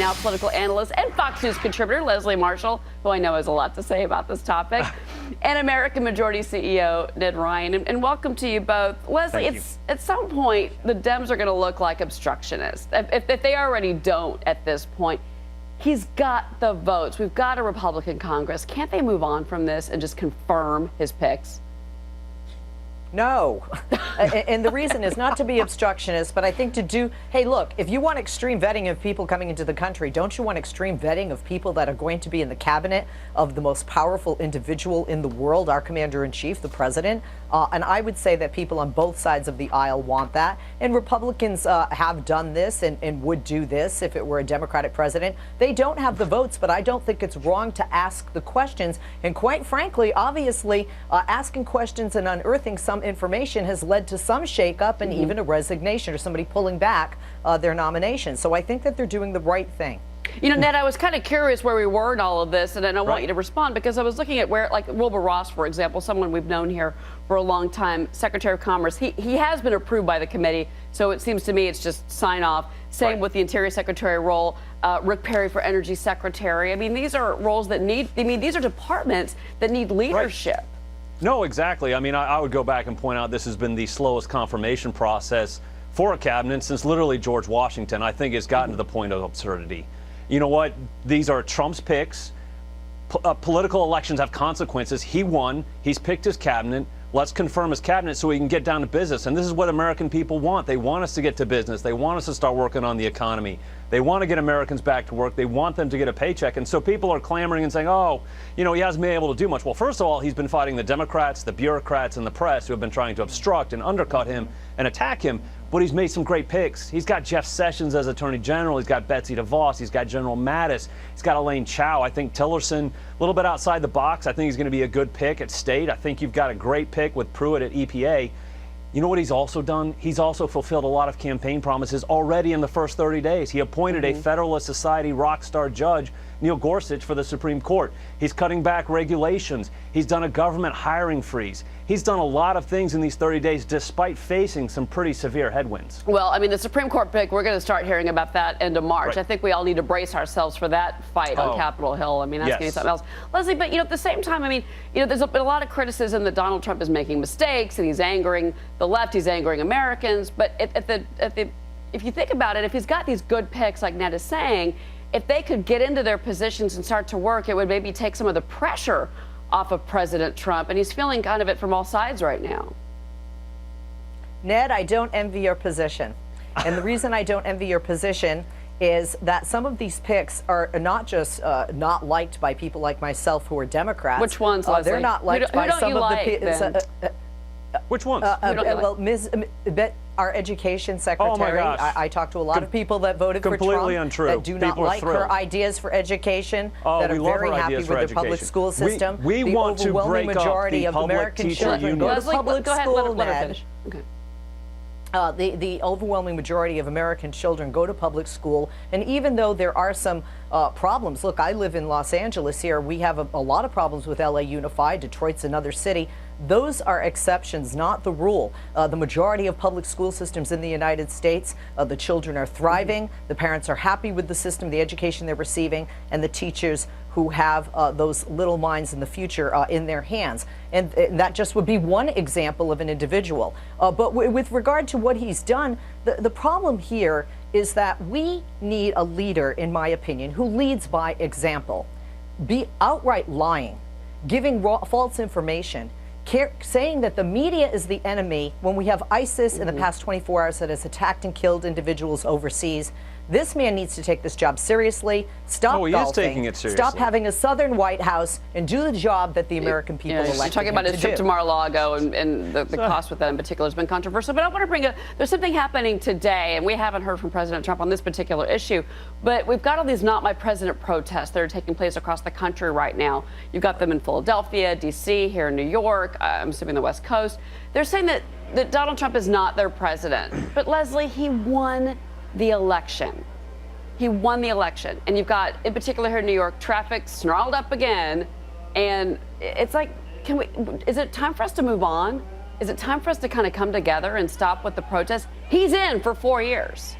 now political analyst and Fox News contributor Leslie Marshall, who I know has a lot to say about this topic, and American Majority CEO Ned Ryan. And welcome to you both. Leslie, at some point, the Dems are going to look like obstructionists. If they already don't at this point, he's got the votes. We've got a Republican Congress. Can't they move on from this and just confirm his picks? No. And the reason is not to be obstructionist, but I think to do, hey, look, if you want extreme vetting of people coming into the country, don't you want extreme vetting of people that are going to be in the cabinet of the most powerful individual in the world, our commander-in-chief, the president? And I would say that people on both sides of the aisle want that. And Republicans have done this and would do this if it were a Democratic president. They don't have the votes, but I don't think it's wrong to ask the questions. And quite frankly, obviously, asking questions and unearthing some information has led to some shakeup and even a resignation or somebody pulling back their nomination. So I think that they're doing the right thing. You know, Ned, I was kind of curious where we were in all of this, and I want you to respond, because I was looking at where, like Wilbur Ross, for example, someone we've known here for a long time, Secretary of Commerce, he has been approved by the committee, so it seems to me it's just sign off. Same with the Interior Secretary role, Rick Perry for Energy Secretary. I mean, these are roles that these are departments that need leadership. Right. No, exactly. I mean, I would go back and point out this has been the slowest confirmation process for a cabinet since literally George Washington. I think it's gotten to the point of absurdity. You know what? These are Trump's picks. Political elections have consequences. He won. He's picked his cabinet. Let's confirm his cabinet so we can get down to business. And this is what American people want. They want us to get to business. They want us to start working on the economy. They want to get Americans back to work. They want them to get a paycheck. And so people are clamoring and saying, oh, you know, he hasn't been able to do much. Well, first of all, he's been fighting the Democrats, the bureaucrats, and the press who have been trying to obstruct and undercut him and attack him. But he's made some great picks. He's got Jeff Sessions as Attorney General. He's got Betsy DeVos. He's got General Mattis. He's got Elaine Chao. I think Tillerson, a little bit outside the box. I think he's going to be a good pick at state. I think you've got a great pick with Pruitt at EPA. You know what he's also done? He's also fulfilled a lot of campaign promises already in the first 30 days. He appointed a Federalist Society rock star judge, Neil Gorsuch, for the Supreme Court. He's cutting back regulations. He's done a government hiring freeze. He's done a lot of things in these 30 days despite facing some pretty severe headwinds. Well, I mean, the Supreme Court pick, we're going to start hearing about that end of March. I think we all need to brace ourselves for that fight on Capitol Hill. I mean, that's going to be something else. Leslie, but, you know, at the same time, I mean, you know, there's been a lot of criticism that Donald Trump is making mistakes and he's angering the left, he's angering Americans. But if you think about it, if he's got these good picks, like Ned is saying, if they could get into their positions and start to work, it would maybe take some of the pressure off of President Trump. And he's feeling kind of it from all sides right now. Ned, I don't envy your position. And the reason I don't envy your position is that some of these picks are not just not liked by people like myself who are Democrats. Which ones, Leslie? They're not liked by some of the people. Which ones? Well, our education secretary. Oh my gosh. I talked to a lot of people that voted for Trump untrue. that do not like her ideas for education, that are very happy with the public school system. We want to break majority up the of American children go to public school, Ned. The overwhelming majority of American children go to public school, and even though there are some problems, look, I live in Los Angeles here, we have a lot of problems with LA Unified, Detroit's another city. Those are exceptions, not the rule. The majority of public school systems in the United States, the children are thriving, the parents are happy with the system, the education they're receiving, and the teachers who have those little minds in the future in their hands. And that just would be one example of an individual. But with regard to what he's done, the problem here is that we need a leader, in my opinion, who leads by example. Be outright lying, giving false information, saying that the media is the enemy when we have ISIS in the past 24 hours that has attacked and killed individuals overseas. This man needs to take this job seriously, stop golfing, is taking it seriously. Stop having a Southern White House, and do the job that the American people elected him to do. You're talking about his trip to Mar-a-Lago and the cost with that in particular has been controversial. But I want to bring there's something happening today, and we haven't heard from President Trump on this particular issue, but we've got all these Not My President protests that are taking place across the country right now. You've got them in Philadelphia, D.C., here in New York, I'm assuming the West Coast. They're saying that Donald Trump is not their president. But Leslie, he won the election. He won the election. And you've got, in particular here in New York, traffic snarled up again. And it's like, is it time for us to move on? Is it time for us to kind of come together and stop with the protests? He's in for 4 years.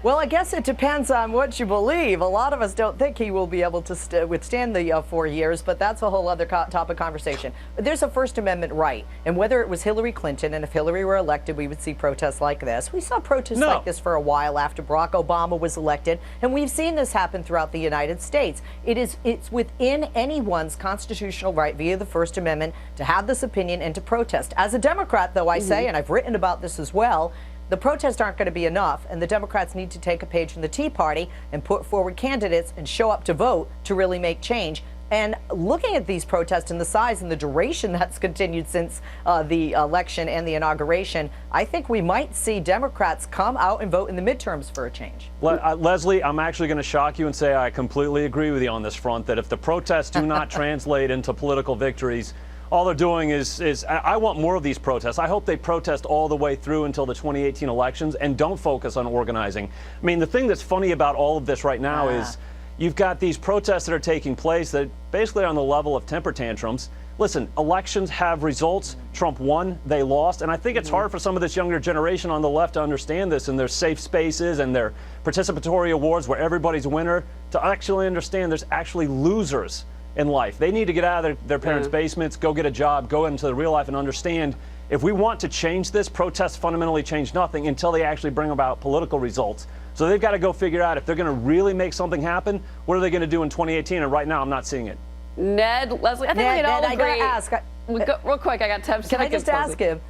Well, I guess it depends on what you believe. A lot of us don't think he will be able to withstand the 4 years, but that's a whole other topic conversation. But there's a First Amendment right, and whether it was Hillary Clinton, and if Hillary were elected, we would see protests like this. We saw protests like this for a while after Barack Obama was elected, and we've seen this happen throughout the United States. It's within anyone's constitutional right via the First Amendment to have this opinion and to protest. As a Democrat, though, I say, and I've written about this as well, the protests aren't going to be enough, and the Democrats need to take a page from the Tea Party and put forward candidates and show up to vote to really make change. And looking at these protests and the size and the duration that's continued since the election and the inauguration, I think we might see Democrats come out and vote in the midterms for a change. Leslie, I'm actually going to shock you and say I completely agree with you on this front, that if the protests do not translate into political victories, all they're doing is I want more of these protests. I hope they protest all the way through until the 2018 elections and don't focus on organizing. I mean, the thing that's funny about all of this right now is you've got these protests that are taking place that basically are on the level of temper tantrums. Listen, elections have results. Trump won, they lost. And I think it's hard for some of this younger generation on the left to understand this, and their safe spaces and their participatory awards where everybody's a winner, to actually understand there's actually losers in life. They need to get out of their parents' basements, go get a job, go into the real life and understand if we want to change this, protests fundamentally change nothing until they actually bring about political results. So they've got to go figure out if they're going to really make something happen, what are they going to do in 2018? And right now, I'm not seeing it. Ned, Leslie, I think we can all agree. I got to ask. Real quick, I got 10 seconds. Can I just ask him?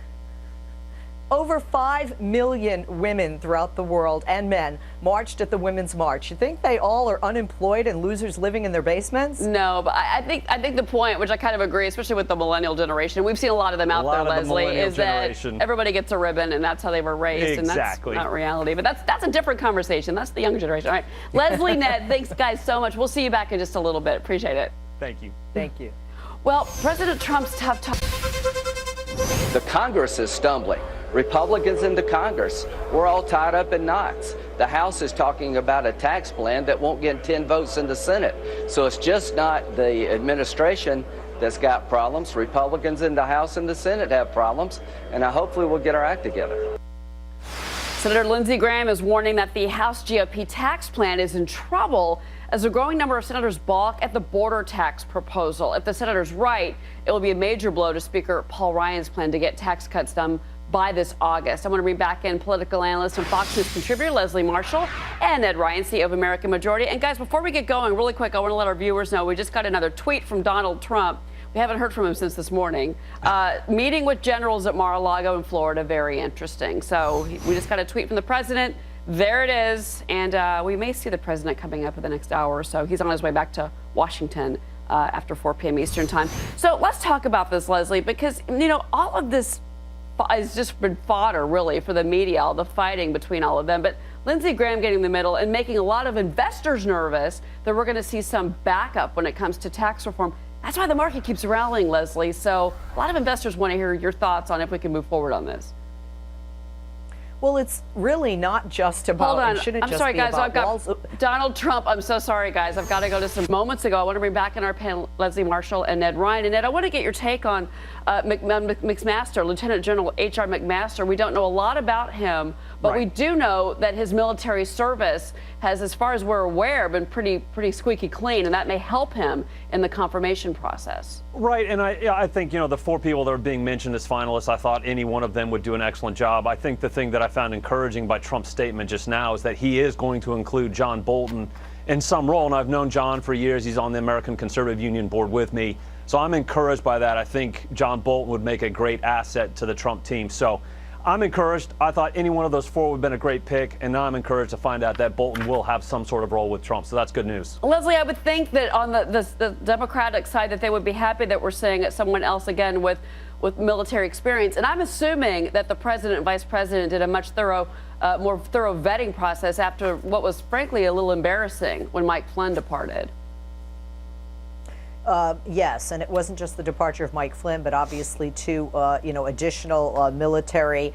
Over 5 million women throughout the world and men marched at the Women's March. You think they all are unemployed and losers living in their basements? No, but I think the point, which I kind of agree, especially with the millennial generation, we've seen a lot of them out there, Leslie, is that everybody gets a ribbon and that's how they were raised. Exactly. And that's not reality. But that's a different conversation. That's the younger generation. All right. Leslie, Ned, thanks guys so much. We'll see you back in just a little bit. Appreciate it. Thank you. Thank you. Well, President Trump's tough talk. The Congress is stumbling. Republicans in the Congress, we're all tied up in knots. The House is talking about a tax plan that won't get 10 votes in the Senate. So it's just not the administration that's got problems. Republicans in the House and the Senate have problems, and hopefully we'll get our act together. Senator Lindsey Graham is warning that the House GOP tax plan is in trouble as a growing number of senators balk at the border tax proposal. If the senator's right, it will be a major blow to Speaker Paul Ryan's plan to get tax cuts done by this August. I want to bring back in political analyst and Fox News contributor Leslie Marshall and Ed Ryan, CEO of American Majority. And guys, before we get going, really quick, I want to let our viewers know we just got another tweet from Donald Trump. We haven't heard from him since this morning. Meeting with generals at Mar-a-Lago in Florida, very interesting. So we just got a tweet from the president. There it is. And we may see the president coming up in the next hour or so. He's on his way back to Washington after 4 p.m. Eastern time. So let's talk about this, Leslie, because, you know, all of this has just been fodder, really, for the media, all the fighting between all of them. But Lindsey Graham getting in the middle and making a lot of investors nervous that we're going to see some backup when it comes to tax reform. That's why the market keeps rallying, Leslie. So a lot of investors want to hear your thoughts on if we can move forward on this. Well, it's really not just about. Hold on. I'm sorry, guys. I've got Donald Trump. I'm so sorry, guys. I've got to go to some moments ago. I want to bring back in our panel Leslie Marshall and Ned Ryan. And Ned, I want to get your take on McMaster, Lieutenant General H.R. McMaster. We don't know a lot about him, but we do know that his military service has, as far as we're aware, been pretty squeaky clean, and that may help him in the confirmation process. Right, and I think, you know, the 4 people that are being mentioned as finalists, I thought any one of them would do an excellent job. I think the thing that I found encouraging by Trump's statement just now is that he is going to include John Bolton in some role, and I've known John for years. He's on the American Conservative Union board with me, so I'm encouraged by that. I think John Bolton would make a great asset to the Trump team. So I'm encouraged. I thought any one of those 4 would have been a great pick, and now I'm encouraged to find out that Bolton will have some sort of role with Trump, so that's good news. Leslie, I would think that on the Democratic side that they would be happy that we're seeing someone else again with military experience, and I'm assuming that the president and vice president did a much more thorough vetting process after what was frankly a little embarrassing when Mike Flynn departed. Yes, and it wasn't just the departure of Mike Flynn, but obviously 2, additional military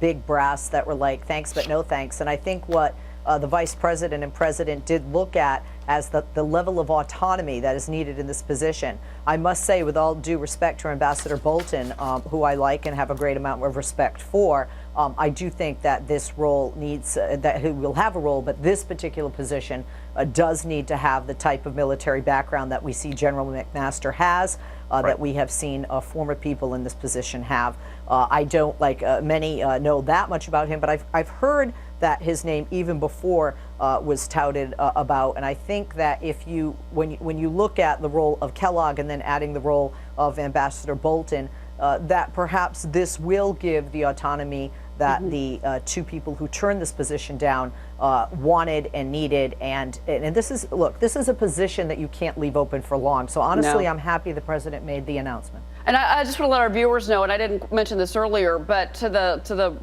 big brass that were like, thanks, but no thanks. And I think what the vice president and president did look at as the level of autonomy that is needed in this position. I must say, with all due respect to Ambassador Bolton, who I like and have a great amount of respect for, I do think that this role needs, that he will have a role, but this particular position does need to have the type of military background that we see General McMaster has, that we have seen former people in this position have. I don't, like many, know that much about him, but I've heard that his name even before was touted about, and I think that if you, when you look at the role of Kellogg and then adding the role of Ambassador Bolton, that perhaps this will give the autonomy that the two people who turned this position down wanted and needed, and this is, look, this is a position that you can't leave open for long. So honestly, No. I'm happy the president made the announcement. And I just want to let our viewers know, and I didn't mention this earlier, but to the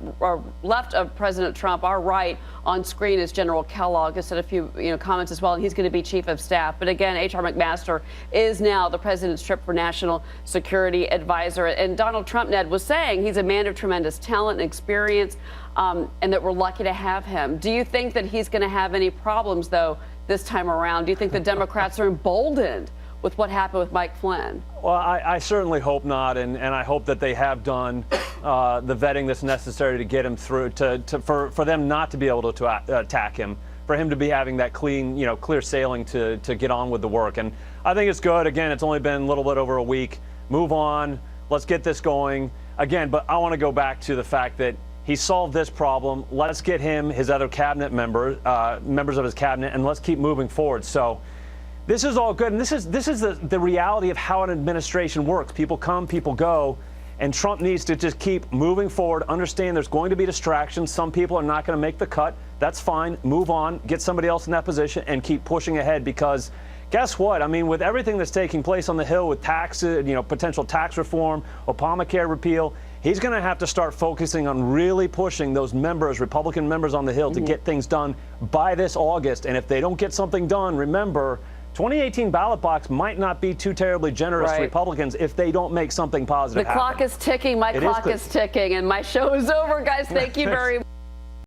left of President Trump, our right on screen is General Kellogg. Has said a few comments as well, and he's going to be chief of staff. But again, H.R. McMaster is now the president's trip for national security advisor. And Donald Trump, Ned, was saying he's a man of tremendous talent and experience, and that we're lucky to have him. Do you think that he's going to have any problems, though, this time around? Do you think the Democrats are emboldened with what happened with Mike Flynn? Well, I certainly hope not, and I hope that they have done the vetting that's necessary to get him through, for them not to be able to attack him, for him to be having that clean, clear sailing to get on with the work. And I think it's good. Again, it's only been a little bit over a week. Move on. Let's get this going. Again, but I want to go back to the fact that he solved this problem. Let's get him, his other cabinet members of his cabinet, and let's keep moving forward. So this is all good, and this is the reality of how an administration works. People come, people go, and Trump needs to just keep moving forward, understand there's going to be distractions. Some people are not going to make the cut. That's fine. Move on, get somebody else in that position, and keep pushing ahead, because guess what? I mean, with everything that's taking place on the Hill with taxes, potential tax reform, Obamacare repeal, he's going to have to start focusing on really pushing those members, Republican members on the Hill, to get things done by this August. And if they don't get something done, remember, 2018 ballot box might not be too terribly generous to Republicans if they don't make something positive happen. The clock is ticking. My clock is ticking, and my show is over, guys. Thank you very much.